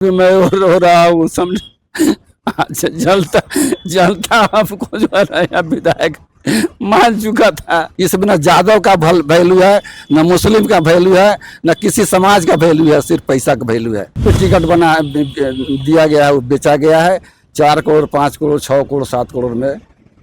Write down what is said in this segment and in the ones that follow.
मैं रो रहा हूँ समझ। अच्छा, जलता जलता आपको जो है ना यहाँ विधायक मान चुका था। इसमें न जादव का वैल्यू है, न मुस्लिम का वैल्यू है, न किसी समाज का वैल्यू है, सिर्फ पैसा का वैल्यू है। तो टिकट बना दिया गया है, वो बेचा गया है 4 करोड़ 5 करोड़ 6 करोड़ 7 करोड़ में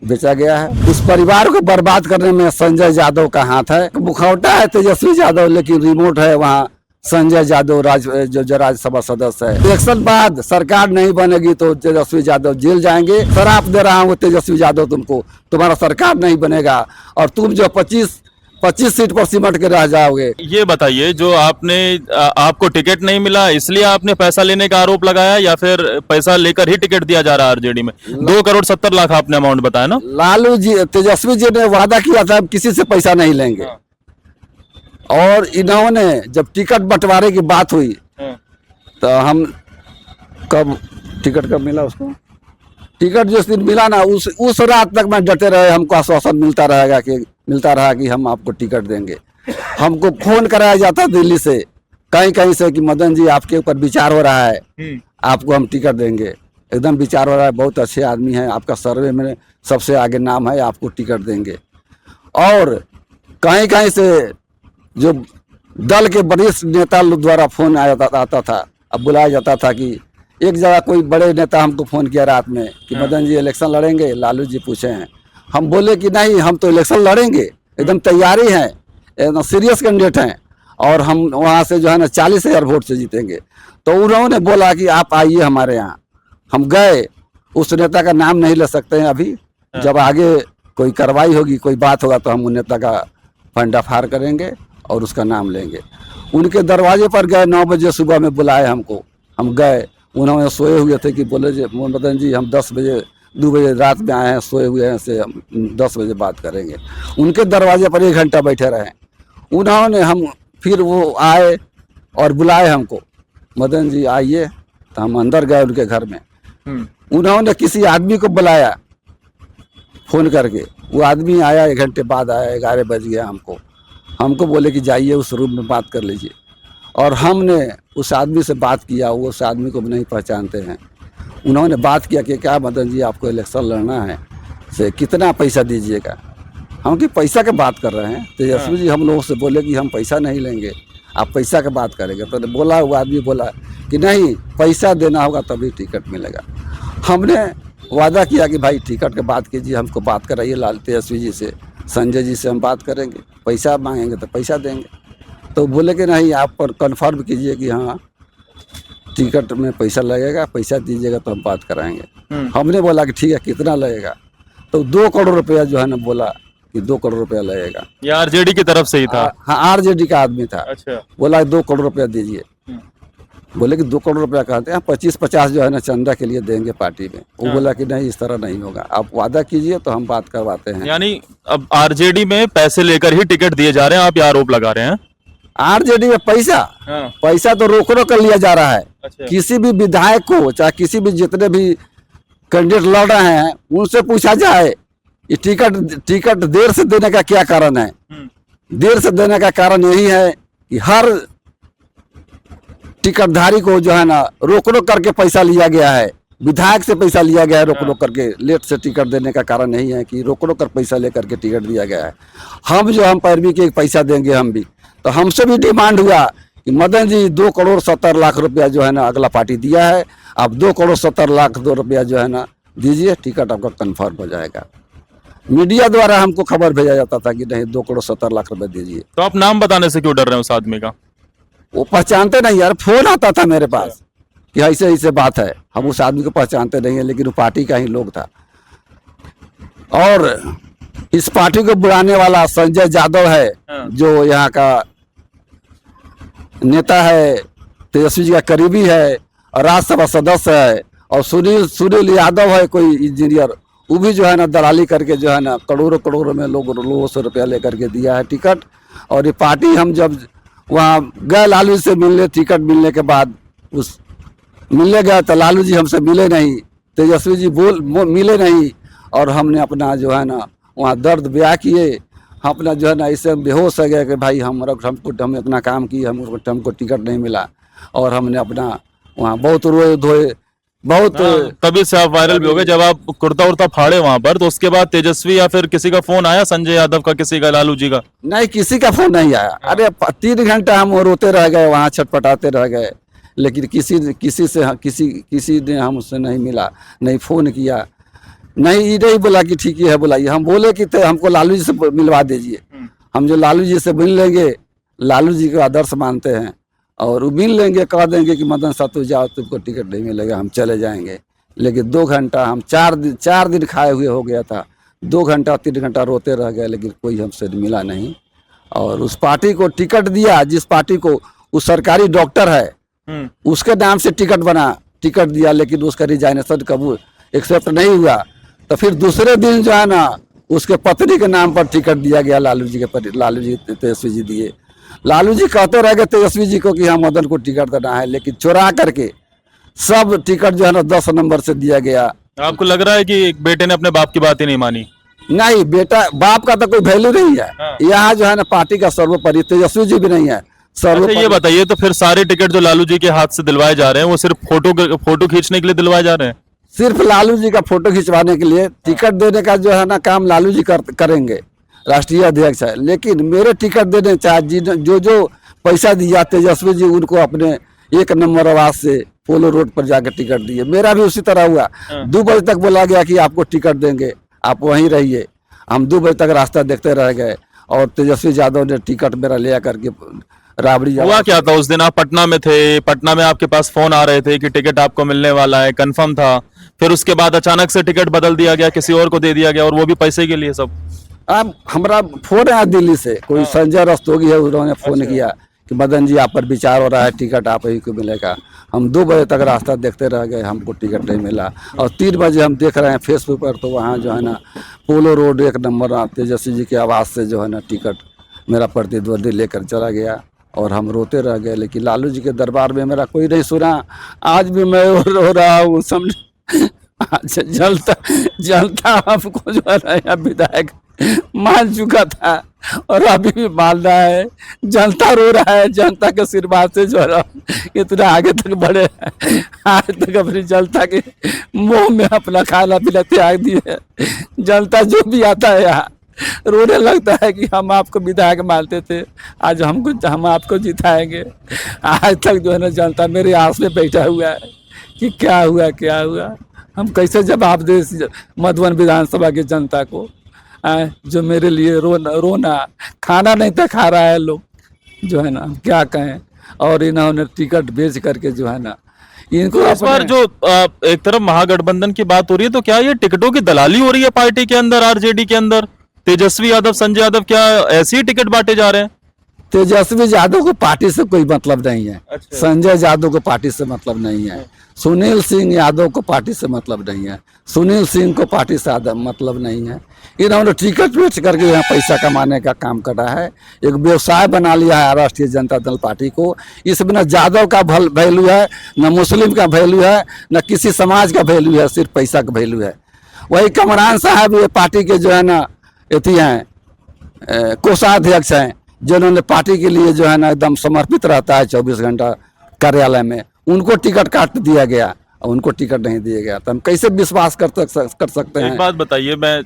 बेचा गया है। उस परिवार को बर्बाद करने में संजय यादव का हाथ है। मुखौटा है तेजस्वी यादव, लेकिन रिमोट है वहाँ संजय यादव जो राज्यसभा सदस्य है। इलेक्शन बाद सरकार नहीं बनेगी तो तेजस्वी यादव जेल जाएंगे। शराप दे रहा हूँ तेजस्वी यादव, तुमको तुम्हारा सरकार नहीं बनेगा और तुम जो 25 सीट पर सिमट के रह जाओगे। ये बताइए, जो आपको टिकट नहीं मिला इसलिए आपने पैसा लेने का आरोप लगाया या फिर पैसा लेकर ही टिकट दिया जा रहा है आरजेडी में? 2 करोड़ 70 लाख आपने अमाउंट बताया ना। लालू जी तेजस्वी जी ने वादा किया था किसी से पैसा नहीं लेंगे, और इन्होंने जब टिकट बंटवारे की बात हुई तो हम टिकट कब मिला उसको? टिकट जिस दिन मिला ना उस रात तक मैं डटे रहे, हमको आश्वासन मिलता रहा कि हम आपको टिकट देंगे। हमको फोन कराया जाता दिल्ली से कहीं से कि मदन जी आपके ऊपर विचार हो रहा है, आपको हम टिकट देंगे, एकदम विचार हो रहा है, बहुत अच्छे आदमी हैं, आपका सर्वे में सबसे आगे नाम है, आपको टिकट देंगे। और कहीं से जो दल के वरिष्ठ नेता लोग द्वारा फोन आता था, अब बुलाया जाता था कि एक जगह कोई बड़े नेता हमको फोन किया रात में कि मदन जी इलेक्शन लड़ेंगे, लालू जी पूछे हैं। हम बोले कि नहीं, हम तो इलेक्शन लड़ेंगे, एकदम तैयारी है, एकदम सीरियस कैंडिडेट हैं, और हम वहाँ से जो है ना 40,000 वोट से जीतेंगे। तो उन्होंने बोला कि आप आइए हमारे यहाँ। हम गए, उस नेता का नाम नहीं ले सकते हैं अभी, जब आगे कोई कार्रवाई होगी, कोई बात होगा तो हम उन नेता का पर्दाफाश करेंगे और उसका नाम लेंगे। उनके दरवाजे पर गए, 9 बजे सुबह में बुलाए हमको, हम गए। उन्होंने सोए हुए थे कि बोले जी मदन जी हम 2 बजे रात में आए हैं, सोए हुए हैं, से हम 10 बजे बात करेंगे। उनके दरवाजे पर 1 घंटा बैठे रहे। उन्होंने फिर वो आए और बुलाए हमको, मदन जी आइए। तो हम अंदर गए उनके घर में। उन्होंने किसी आदमी को बुलाया फ़ोन करके, वो आदमी आया, 1 घंटे बाद आया, 11 बज गया हमको बोले कि जाइए उस रूम में बात कर लीजिए। और हमने उस आदमी से बात किया, वो उस आदमी को नहीं पहचानते हैं। उन्होंने बात किया कि क्या मदन जी आपको इलेक्शन लड़ना है, से कितना पैसा दीजिएगा? हम कि पैसा की बात कर रहे हैं। तेजस्वी जी हम लोगों से बोले कि हम पैसा नहीं लेंगे, आप पैसा की बात करेंगे। तो बोला, वो आदमी बोला कि नहीं, पैसा देना होगा तभी टिकट मिलेगा। हमने वादा किया कि भाई टिकट की बात कीजिए, हमको बात कराइए लाल तेजस्वी जी से, संजय जी से हम बात करेंगे, पैसा मांगेंगे तो पैसा देंगे। तो बोले कि नहीं, आप पर कन्फर्म कीजिए कि हाँ टिकट में पैसा लगेगा, पैसा दीजिएगा तो हम बात कराएंगे। हमने बोला कि ठीक है, कितना लगेगा? तो 2 करोड़ रुपया जो है ना, बोला कि 2 करोड़ रुपया लगेगा। ये आरजेडी की तरफ से ही था? हाँ, आरजेडी का आदमी था। अच्छा। बोला 2 करोड़ रुपया दीजिए। बोले कि 2 करोड़ रुपया कहते हैं, 25-50 जो है ना चंदा के लिए देंगे पार्टी में। वो बोला कि नहीं, इस तरह नहीं होगा, आप वादा कीजिए तो हम बात करवाते हैं। यानी अब आरजेडी में पैसे लेकर ही टिकट दिए जा रहे हैं, आप ये आरोप लगा रहे हैं? आरजेडी में पैसा तो रोक कर लिया जा रहा है। अच्छा। किसी भी विधायक को, चाहे किसी भी जितने भी कैंडिडेट लड़ रहे हैं, उनसे पूछा जाए ये टिकट देर से देने का क्या कारण है। देर से देने का कारण यही है कि हर टिकटधारी को जो है ना रोक करके पैसा लिया गया है, विधायक से पैसा लिया गया है रोक करके। लेट से टिकट देने का कारण यही है कि रोक कर पैसा लेकर के टिकट दिया गया है। हम पैरवी के पैसा देंगे हम भी। तो हमसे भी डिमांड हुआ कि मदन जी 2 करोड़ 70 लाख रुपया जो है ना अगला पार्टी दिया है, आप 2 करोड़ 70 लाख रुपया जो है ना दीजिए, टिकट आपका कन्फर्म हो जाएगा। मीडिया द्वारा हमको खबर भेजा जाता था कि नहीं, 2 करोड़ 70 लाख रुपया दीजिए। तो आप नाम बताने से क्यों डर रहे हैं उस आदमी का? वो पहचानते नहीं यार, फोन आता था मेरे पास कि ऐसे ऐसे बात है। हम उस आदमी को पहचानते नहीं है, लेकिन वो पार्टी का ही लोग था। और इस पार्टी को बुलाने वाला संजय यादव है, जो यहाँ का नेता है, तेजस्वी जी का करीबी है और राज्यसभा सदस्य है। और सुनील यादव है कोई इंजीनियर, वो भी जो है ना दलाली करके जो है ना करोड़ों में लोगों से रुपया लेकर के दिया है टिकट। और ये पार्टी, हम जब वहाँ गए लालू से मिलने, टिकट मिलने के बाद मिलने गए तो लालू जी हमसे मिले नहीं, तेजस्वी जी मिले नहीं। और हमने अपना जो है ना वहाँ दर्द बयां किए, हम अपना जो है ना इससे बेहोश हो गए कि भाई हम अपना काम किए, हमको टिकट नहीं मिला। और हमने अपना वहाँ बहुत रोए धोए, बहुत तभी से आप वायरल भी हो गए जब आप कुर्ता उर्ता फाड़े वहां पर। तो उसके बाद तेजस्वी या फिर किसी का फोन आया, संजय यादव का, किसी का, लालू जी का? नहीं, किसी का फोन नहीं आया। अरे 3 घंटा हम रोते रह गए, वहाँ छटपटाते रह गए, लेकिन किसी ने हमसे नहीं मिला, नहीं फोन किया, नहीं ये नहीं बोला कि ठीक है बुलाइए। हम बोले कि हमको लालू जी से मिलवा दीजिए, हम जो लालू जी से मिल लेंगे, लालू जी को आदर्श मानते हैं, और वो मिल लेंगे, कह देंगे कि मदन साहब तू जाओ, तुमको टिकट नहीं मिलेगा, हम चले जाएंगे। लेकिन 2 घंटा हम 4 दिन खाए हुए हो गया था, 2 घंटा 3 घंटा रोते रह गए, लेकिन कोई हमसे मिला नहीं। और उस पार्टी को टिकट दिया, जिस पार्टी को, उस सरकारी डॉक्टर है, उसके नाम से टिकट दिया, लेकिन उसका रिजाइनेशन कबूल एक्सेप्ट नहीं हुआ। तो फिर दूसरे दिन जो है ना, उसके पत्नी के नाम पर टिकट दिया गया, लालू जी तेजस्वी जी दिए। लालू जी कहते रह गए तेजस्वी जी को कि हाँ मदन को टिकट देना है, लेकिन चुरा करके सब टिकट जो है ना 10 नंबर से दिया गया। आपको लग रहा है कि बेटे ने अपने बाप की बात ही नहीं मानी? नहीं, बेटा बाप का तो कोई वैल्यू नहीं है। हाँ। यहाँ जो है ना पार्टी का सर्वोपरि तेजस्वी जी भी नहीं है, अच्छा ये बताइए, तो फिर सारे टिकट जो लालू जी के हाथ से दिलवाए जा रहे हैं, वो सिर्फ फोटो खींचने के लिए दिलवाए जा रहे हैं? सिर्फ लालू जी का फोटो खिंचवाने के लिए। टिकट देने का जो है ना काम लालू जी करेंगे, राष्ट्रीय अध्यक्ष है। लेकिन मेरे टिकट देने चाहे जो पैसा दिया तेजस्वी जी, उनको अपने 1 नंबर आवास से पोलो रोड पर जाकर टिकट दिए। मेरा भी उसी तरह हुआ। 2 बजे तक बोला गया कि आपको टिकट देंगे, आप वहीं रहिए। हम 2 बजे तक रास्ता देखते रह गए, और तेजस्वी यादव ने टिकट मेरा ले करके राबड़ी। हुआ क्या था उस दिन? आप पटना में थे, पटना में आपके पास फोन आ रहे थे कि टिकट आपको मिलने वाला है, कंफर्म था। फिर उसके बाद अचानक से टिकट बदल दिया गया, किसी और को दे दिया गया, और वो भी पैसे के लिए सब। अब हमारा फोन आया दिल्ली से, कोई संजय रस्तोगी है, उन्होंने फोन किया कि मदन जी आप पर विचार हो रहा है, टिकट आप ही को मिलेगा। हम 2 बजे तक रास्ता देखते रह गए, हमको टिकट नहीं मिला। और 3 बजे हम देख रहे हैं फेसबुक पर, तो वहाँ जो है ना पोलो रोड 1 नंबर तेजस्वी जी के आवास से जो है ना टिकट मेरा प्रतिद्वंदी लेकर चला गया, और हम रोते रह गए। लेकिन लालू जी के दरबार में मेरा कोई नहीं सुना। आज भी मैं रो रहा हूँ, समझ। जलता हमको जो है ना विधायक मान चुका था, और अभी भी मान रहा है। जनता रो रहा है, जनता के आशीर्वाद से जो है इतना आगे तक बढ़े हैं। आज तक अपनी जनता के मुंह में अपना खाना पीना त्याग दिए। जनता जो भी आता है यहाँ रोने लगता है कि हम आपको विधायक मानते थे, आज हम आपको जिताएंगे। आज तक जो है ना जनता मेरे आस में बैठा हुआ है कि क्या हुआ, हम कैसे जवाब दे मधुबन विधानसभा की जनता को, जो मेरे लिए रोना खाना नहीं था खा रहा है लोग, जो है ना हम क्या कहें। और इन्होंने टिकट बेच करके जो है ना इनको इस बार जो एक तरफ महागठबंधन की बात हो रही है, तो क्या ये टिकटों की दलाली हो रही है पार्टी के अंदर, आरजेडी के अंदर? तेजस्वी यादव, संजय यादव क्या ऐसे ही टिकट बांटे जा रहे हैं? तेजस्वी यादव को पार्टी से कोई मतलब नहीं है। अच्छा। संजय यादव को पार्टी से मतलब नहीं है। सुनील सिंह यादव को पार्टी से मतलब नहीं है। सुनील सिंह को पार्टी से मतलब नहीं है। इन्होंने टिकट बेच करके यहाँ पैसा कमाने का काम कर रहा है, एक व्यवसाय बना लिया है राष्ट्रीय जनता दल पार्टी को। इसमें न यादव का वैल्यू है, न मुस्लिम का वैल्यू है, न किसी समाज का वैल्यू है, सिर्फ पैसा का वैल्यू है। वही कमरान साहब ये पार्टी के जो है ना एथी हैं, कोषाध्यक्ष हैं, जिन्होंने पार्टी के लिए जो है ना एकदम समर्पित रहता है 24 घंटा कार्यालय में, उनको टिकट काट दिया गया और उनको टिकट नहीं दिया गया। तो हम कैसे विश्वास कर सकते हैं? एक बात बताइए, मैं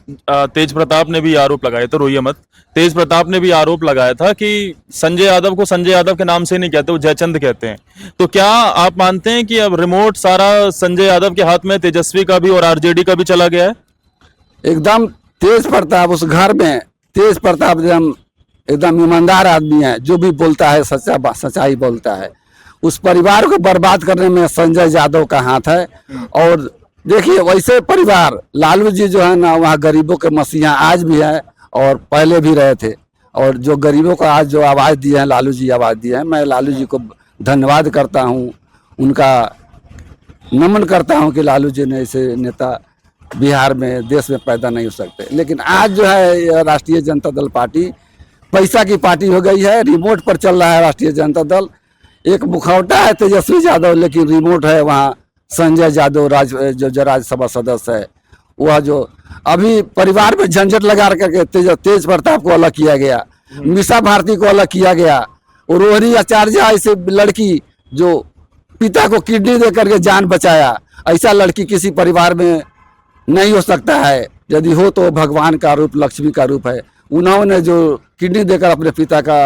तेज प्रताप ने भी आरोप लगाया था, रोइए मत, तेज प्रताप ने भी आरोप लगाया था कि संजय यादव को संजय यादव के नाम से नहीं कहते, वो जयचंद कहते हैं। तो क्या आप मानते हैं कि अब रिमोट सारा संजय यादव के हाथ में तेजस्वी का भी और आरजेडी का भी चला गया है? एकदम तेज प्रताप उस घर में, तेज प्रताप एकदम ईमानदार आदमी है, जो भी बोलता है सच्चाई बोलता है। उस परिवार को बर्बाद करने में संजय यादव का हाथ है। और देखिए वैसे परिवार लालू जी जो है ना वहाँ गरीबों के मसीहा आज भी है और पहले भी रहे थे, और जो गरीबों को आज जो आवाज़ दिए हैं लालू जी आवाज़ दिए हैं, मैं लालू जी को धन्यवाद करता हूँ, उनका नमन करता हूँ कि लालू जी ने ऐसे नेता बिहार में देश में पैदा नहीं हो सकते। लेकिन आज जो है राष्ट्रीय जनता दल पार्टी पैसा की पार्टी हो गई है, रिमोट पर चल रहा है राष्ट्रीय जनता दल। एक मुखौटा है तेजस्वी यादव, लेकिन रिमोट है वहाँ संजय यादव जो राज्यसभा सदस्य है। वह जो अभी परिवार में झंझट लगा करके तेज प्रताप को अलग किया गया, मीसा भारती को अलग किया गया, और रोहिणी आचार्य ऐसे लड़की जो पिता को किडनी दे करके जान बचाया, ऐसा लड़की किसी परिवार में नहीं हो सकता है। यदि हो तो भगवान का रूप, लक्ष्मी का रूप है। उन्होंने जो किडनी देकर अपने पिता का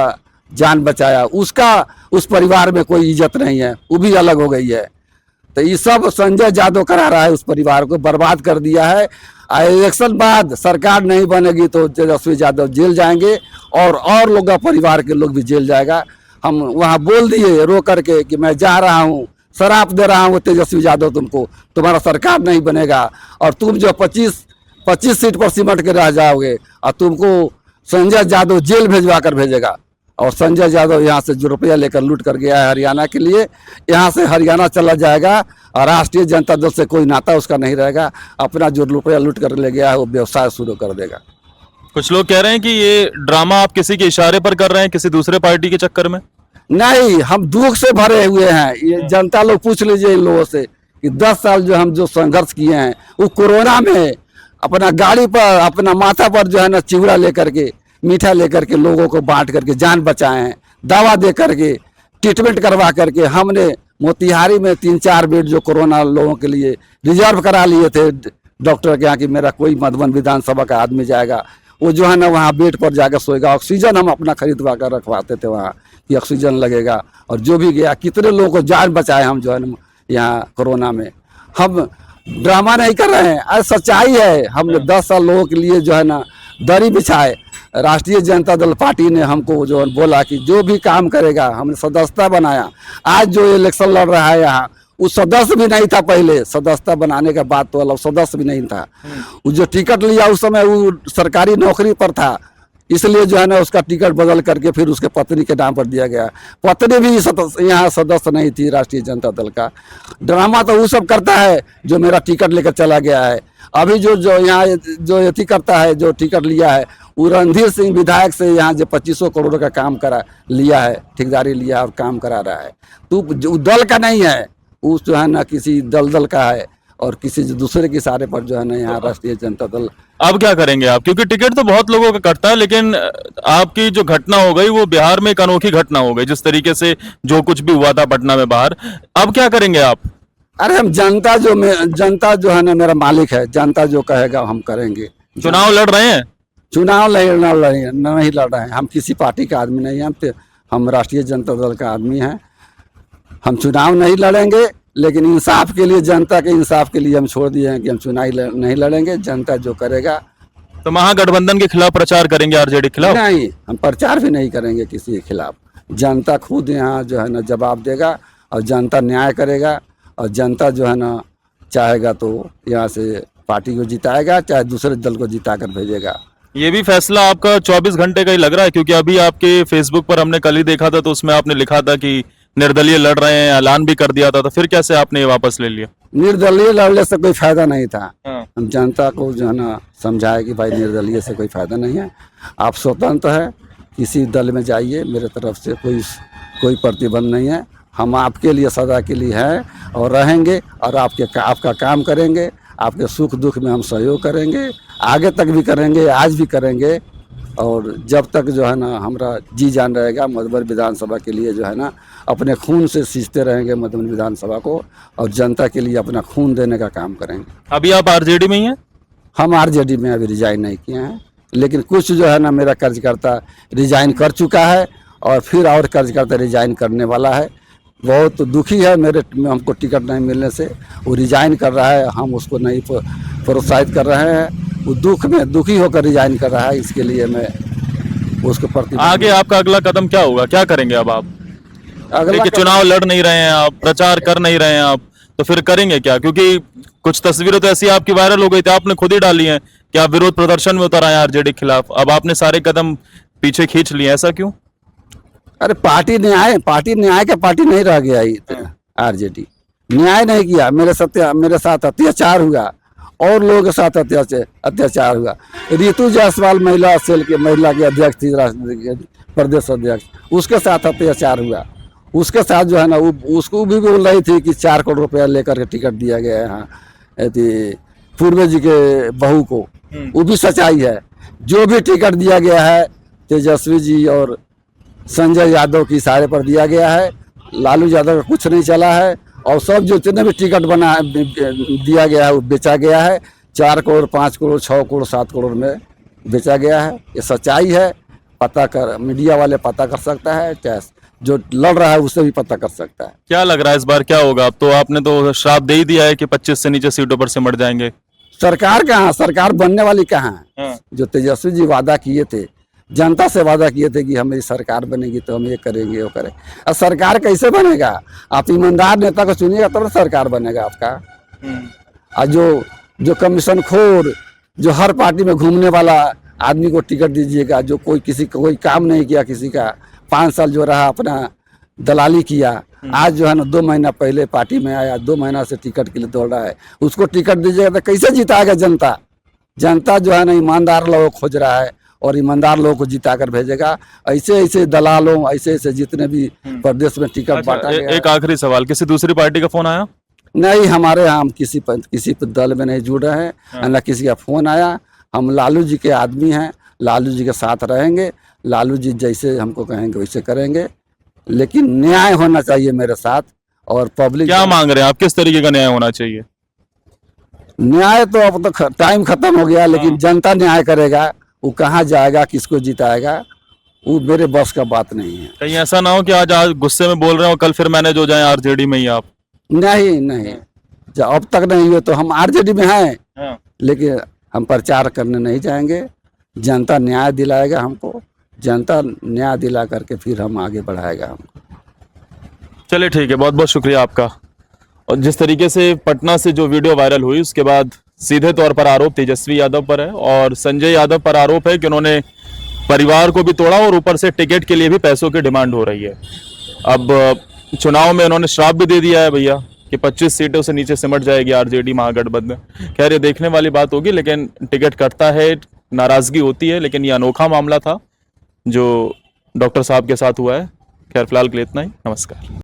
जान बचाया, उसका उस परिवार में कोई इज्जत नहीं है, वो भी अलग हो गई है। तो ये सब संजय यादव करा रहा है, उस परिवार को बर्बाद कर दिया है। इलेक्शन बाद सरकार नहीं बनेगी तो तेजस्वी यादव जेल जाएंगे और लोग परिवार के लोग भी जेल जाएगा। हम वहाँ बोल दिए रो करके कि मैं जा रहा हूँ, शराप दे रहा हूँ तेजस्वी यादव, तुमको तुम्हारा सरकार नहीं बनेगा और तुम जो 25 सीट पर सिमट के रह जाओगे और तुमको संजय यादव जेल भेजवा कर भेजेगा। और संजय यादव यहाँ से जो रुपया लेकर लूट कर गया है हरियाणा के लिए, यहाँ से हरियाणा चला जाएगा और राष्ट्रीय जनता दल से कोई नाता उसका नहीं रहेगा। अपना जो रुपया लूट कर ले गया है वो व्यवसाय शुरू कर देगा। कुछ लोग कह रहे हैं कि ये ड्रामा आप किसी के इशारे पर कर रहे हैं, किसी दूसरे पार्टी के चक्कर में। नहीं, हम दुख से भरे हुए हैं। ये जनता लोग पूछ लीजिए इन लोगों से कि 10 साल जो हम जो संघर्ष किए हैं, वो कोरोना में अपना गाड़ी पर, अपना माथा पर जो है ना चिवड़ा लेकर के, मीठा लेकर के लोगों को बांट करके जान बचाए हैं। दवा दे करके, ट्रीटमेंट करवा करके हमने मोतिहारी में 3-4 बेड जो कोरोना लोगों के लिए रिजर्व करा लिए थे डॉक्टर के यहाँ कि मेरा कोई मधुबन विधानसभा का आदमी जाएगा, वो जो है ना वहाँ बेड पर जाकर सोएगा। ऑक्सीजन हम अपना खरीदवा कर रखवाते थे वहाँ कि ऑक्सीजन लगेगा। और जो भी गया, कितने लोगों को जान बचाए हम जो है ना यहाँ कोरोना में। हम ड्रामा नहीं कर रहे हैं, आज सच्चाई है। हमने 10 साल लोगों के लिए जो है ना दरी बिछाए। राष्ट्रीय जनता दल पार्टी ने हमको जो बोला कि जो भी काम करेगा, हमने सदस्यता बनाया। आज जो इलेक्शन लड़ रहा है यहाँ, वो सदस्य भी नहीं था पहले, सदस्यता बनाने के बाद तो अलग सदस्य भी नहीं था। वो जो टिकट लिया उस समय वो सरकारी नौकरी पर था, इसलिए जो है ना उसका टिकट बदल करके फिर उसके पत्नी के नाम पर दिया गया। पत्नी भी यहाँ सदस्य नहीं थी राष्ट्रीय जनता दल का। ड्रामा तो वो सब करता है जो मेरा टिकट लेकर चला गया है। अभी जो यहाँ जो यति करता है, जो टिकट लिया है, वो रणधीर सिंह विधायक से यहाँ जो 2500 करोड़ का काम करा लिया है, ठेकेदारी लिया और काम करा रहा है। तो जो दल का नहीं है, वो जो है ना किसी दल का है और किसी दूसरे के इशारे पर जो है ना यहाँ राष्ट्रीय जनता दल। अब क्या करेंगे आप, क्योंकि टिकट तो बहुत लोगों का कटता है, लेकिन आपकी जो घटना हो गई वो बिहार में एक अनोखी घटना हो गई, जिस तरीके से जो कुछ भी हुआ था पटना में बाहर। अब क्या करेंगे आप? अरे हम जनता जो है ना मेरा मालिक है, जनता जो कहेगा हम करेंगे। चुनाव लड़ रहे हैं? चुनाव नहीं लड़ रहे हैं। हम किसी पार्टी का आदमी नहीं हैं, हम राष्ट्रीय जनता दल का आदमी हैं। हम चुनाव नहीं लड़ेंगे, लेकिन इंसाफ के लिए, जनता के इंसाफ के लिए हम छोड़ दिए हैं कि हम चुनाव नहीं लड़ेंगे। जनता जो करेगा। तो महागठबंधन के खिलाफ प्रचार करेंगे, आरजेडी के खिलाफ? नहीं, हम प्रचार भी नहीं करेंगे किसी के खिलाफ। जनता खुद यहाँ जो है ना जवाब देगा और जनता न्याय करेगा। और जनता जो है ना चाहेगा तो यहाँ से पार्टी को जिताएगा, चाहे दूसरे दल को जिता कर भेजेगा। ये भी फैसला आपका 24 घंटे का ही लग रहा है, क्योंकि अभी आपके फेसबुक पर हमने कल ही देखा था, तो उसमें आपने लिखा था कि निर्दलीय लड़ रहे हैं, ऐलान भी कर दिया था। तो फिर कैसे आपने ये वापस ले लिया? निर्दलीय लड़ने से कोई फायदा नहीं था। हम जनता को जो है ना समझाए कि भाई निर्दलीय से कोई फायदा नहीं है, आप स्वतंत्र है, किसी दल में जाइए, मेरे तरफ से कोई प्रतिबंध नहीं है। हम आपके लिए सदा के लिए हैं और रहेंगे और आपका काम करेंगे। आपके सुख दुख में हम सहयोग करेंगे, आगे तक भी करेंगे, आज भी करेंगे। और जब तक जो है ना हमारा जी जान रहेगा, मधुबन विधानसभा के लिए जो है ना अपने खून से सींचते रहेंगे मधुबन विधानसभा को, और जनता के लिए अपना खून देने का काम करेंगे। अभी आप आरजेडी में ही हैं? हम आरजेडी में अभी रिजाइन नहीं किए हैं, लेकिन कुछ जो है ना मेरा कार्यकर्ता रिजाइन कर चुका है और फिर और कार्यकर्ता रिजाइन करने वाला है। बहुत दुखी है हमको टिकट नहीं मिलने से। वो रिजाइन कर रहा है, हम उसको नहीं प्रोत्साहित कर रहे हैं। वो दुखी होकर रिजाइन कर रहा है, इसके लिए मैं उसको प्रति। आगे आपका अगला कदम क्या होगा, क्या करेंगे अब आप? अगला चुनाव लड़ नहीं रहे हैं आप, प्रचार कर नहीं रहे हैं आप, तो फिर करेंगे क्या? क्योंकि कुछ तस्वीरें तो ऐसी आपकी वायरल हो गई थी, आपने खुद ही डाली हैं कि आप विरोध प्रदर्शन में उतर आए आरजेडी के खिलाफ। अब आपने सारे कदम पीछे खींच लिए, ऐसा क्यों? अरे पार्टी न्याय का पार्टी नहीं रह गया। आरजेडी न्याय नहीं किया। मेरे साथ अत्याचार हुआ और लोगों के साथ अत्याचार हुआ। रितु जायसवाल महिला सेल के अध्यक्ष थी, प्रदेश अध्यक्ष, उसके साथ अत्याचार हुआ। उसके साथ जो है ना उसको भी बोल रही थी कि 4 करोड़ रुपया लेकर के टिकट दिया गया है यहाँ पूर्व जी के बहू को। वो भी सच्चाई है। जो भी टिकट दिया गया है तेजस्वी जी और संजय यादव के इशारे पर दिया गया है। लालू यादव का कुछ नहीं चला है और सब जितने भी टिकट बना दिया गया है वो बेचा गया है। 4 करोड़ 5 करोड़ 6 करोड़ 7 करोड़ में बेचा गया है। ये सच्चाई है, पता कर, मीडिया वाले पता कर सकता है, चाहे जो लड़ रहा है उससे भी पता कर सकता है। क्या लग रहा है इस बार क्या होगा? अब तो आपने तो श्राप दे ही दिया है कि 25 से नीचे सीटों पर सिमट जाएंगे। सरकार कहाँ, सरकार बनने वाली कहाँ है? जो तेजस्वी जी वादा किए थे, जनता से वादा किए थे कि हमारी सरकार बनेगी तो हम ये करेंगे वो करेंगे। अब सरकार कैसे बनेगा? आप ईमानदार नेता को चुनिएगा तब तो सरकार बनेगा आपका। और जो कमीशन खोर, जो हर पार्टी में घूमने वाला आदमी को टिकट दीजिएगा, जो कोई काम नहीं किया किसी का, 5 साल जो रहा अपना दलाली किया, आज जो है ना 2 महीना पहले पार्टी में आया, 2 महीना से टिकट के लिए दौड़ रहा है, उसको टिकट दीजिएगा तो कैसे जिताएगा जनता? जनता जो है ना ईमानदार लोगों को खोज रहा है और ईमानदार लोगों को जिता कर भेजेगा। ऐसे ऐसे दलालों, ऐसे ऐसे जितने भी प्रदेश में टिकट बांटा गया है। एक आखिरी सवाल, किसी दूसरी पार्टी का फोन आया? नहीं, हमारे यहाँ हम किसी दल में नहीं जुड़ रहे हैं, न किसी का फोन आया। हम लालू जी के आदमी हैं, लालू जी के साथ रहेंगे, लालू जी जैसे हमको कहेंगे वैसे करेंगे, लेकिन न्याय होना चाहिए मेरे साथ। और पब्लिक क्या मांग रहे हैं आप? किस तरीके का न्याय होना चाहिए? न्याय तो अब तो टाइम खत्म हो गया, लेकिन जनता न्याय करेगा। वो कहाँ जाएगा, किसको जिताएगा, वो मेरे बस का बात नहीं है। कहीं ऐसा ना हो कि आज गुस्से में बोल रहे हो, कल फिर मैनेज हो जाए आरजेडी में ही आप? नहीं, जब अब तक नहीं हुए तो हम आरजेडी में हैं, लेकिन हम प्रचार करने नहीं जाएंगे। जनता न्याय दिलाएगा हमको, जनता न्याय दिला करके फिर हम आगे बढ़ाएगा हमको। चलिए ठीक है, बहुत बहुत शुक्रिया आपका। और जिस तरीके से पटना से जो वीडियो वायरल हुई उसके बाद सीधे तौर पर आरोप तेजस्वी यादव पर है और संजय यादव पर आरोप है कि उन्होंने परिवार को भी तोड़ा और ऊपर से टिकट के लिए भी पैसों की डिमांड हो रही है। अब चुनाव में उन्होंने श्राप भी दे दिया है भैया कि 25 सीटों से नीचे सिमट जाएगी आरजेडी महागठबंधन। खैर ये देखने वाली बात होगी, लेकिन टिकट कटता है, नाराजगी होती है, लेकिन ये अनोखा मामला था जो डॉक्टर साहब के साथ हुआ है। खैर फिलहाल के लिए इतना ही, नमस्कार।